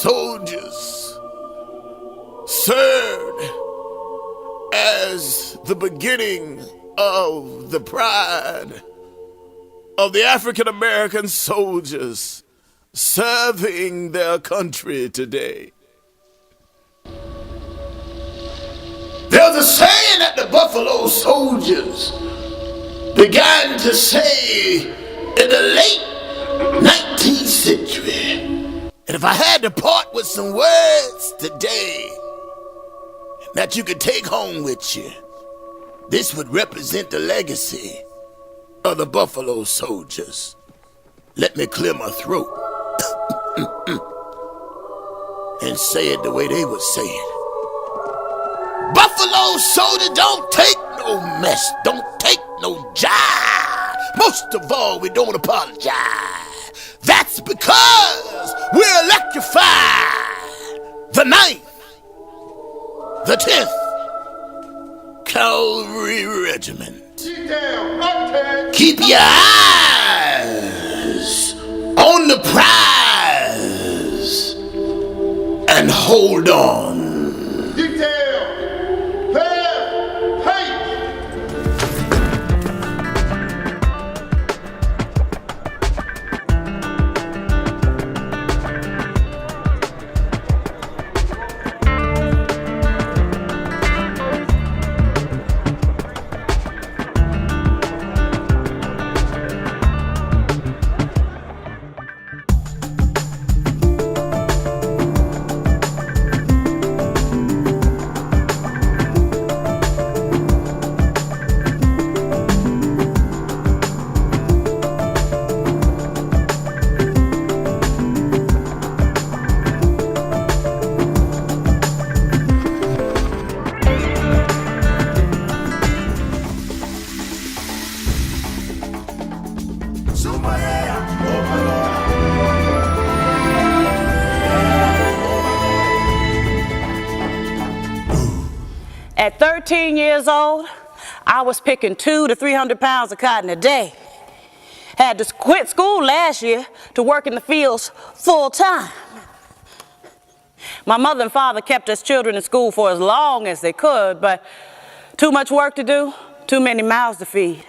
soldiers served as the beginning of the pride of the African American soldiers serving their country today. There's a saying that the Buffalo Soldiers began to say in the late 19th century. And if I had to part with some words today that you could take home with you, this would represent the legacy of the Buffalo Soldiers. Let me clear my throat and say it the way they would say it. Buffalo Soldier don't take no mess, don't take no jive. Most of all, we don't apologize. That's because we're electrified. The 9th, the 10th Cavalry Regiment. Keep your eyes on the prize and hold on. At 13 years old, I was picking 200 to 300 pounds of cotton a day. Had to quit school last year to work in the fields full time. My mother and father kept us children in school for as long as they could, but too much work to do, too many mouths to feed.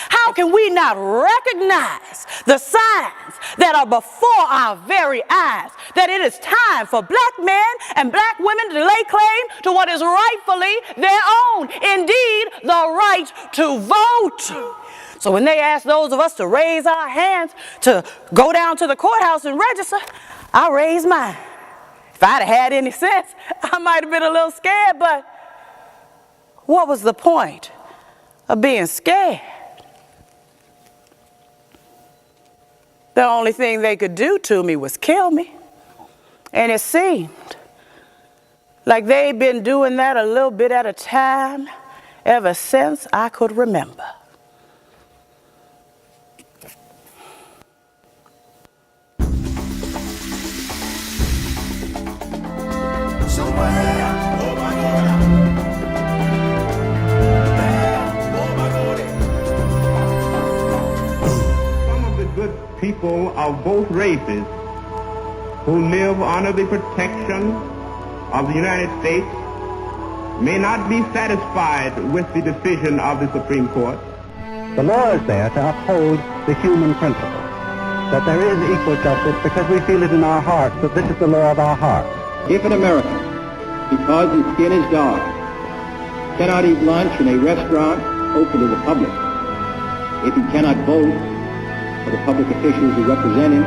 How can we not recognize the signs that are before our very eyes, that it is time for black men and black women to lay claim to what is rightfully their own, indeed, the right to vote? So when they ask those of us to raise our hands to go down to the courthouse and register, I raised mine. If I'd have had any sense, I might have been a little scared, but what was the point of being scared? The only thing they could do to me was kill me. And it seemed like they'd been doing that a little bit at a time ever since I could remember. People of both races who live under the protection of the United States may not be satisfied with the decision of the Supreme Court. The law is there to uphold the human principle, that there is equal justice because we feel it in our hearts, that this is the law of our hearts. If an American, because his skin is dark, cannot eat lunch in a restaurant open to the public, if he cannot vote for the public officials who represent him,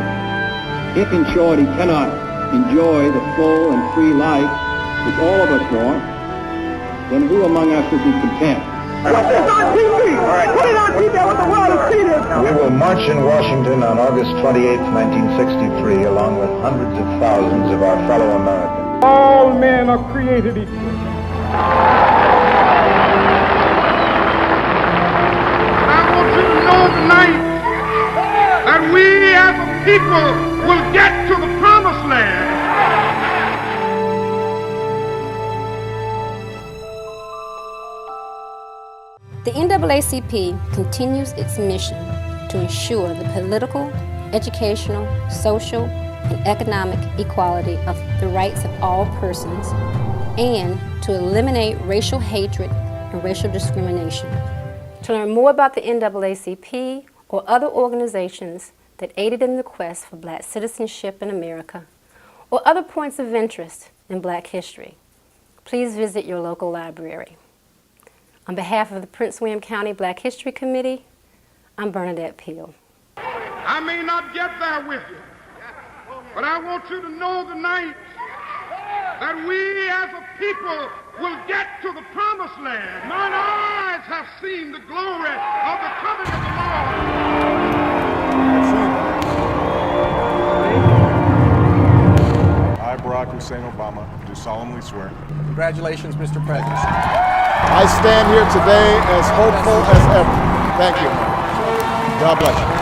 if in short he cannot enjoy the full and free life which all of us want, then who among us will be content? Put this on TV! All right. Put it on TV! I want the world to see this! We will march in Washington on August 28, 1963, along with hundreds of thousands of our fellow Americans. All men are created equal. I want you to know tonight that we as a people will get to the promised land. The NAACP continues its mission to ensure the political, educational, social, and economic equality of the rights of all persons, and to eliminate racial hatred and racial discrimination. To learn more about the NAACP or other organizations that aided in the quest for Black citizenship in America, or other points of interest in Black history, please visit your local library. On behalf of the Prince William County Black History Committee, I'm Bernadette Peel. I may not get there with you, but I want you to know tonight that we as a people will get to the promised land. Mine eyes have seen the glory of the coming of the Lord. I, Barack Hussein Obama, do solemnly swear. Congratulations, Mr. President. I stand here today as hopeful as ever. Thank you. God bless you.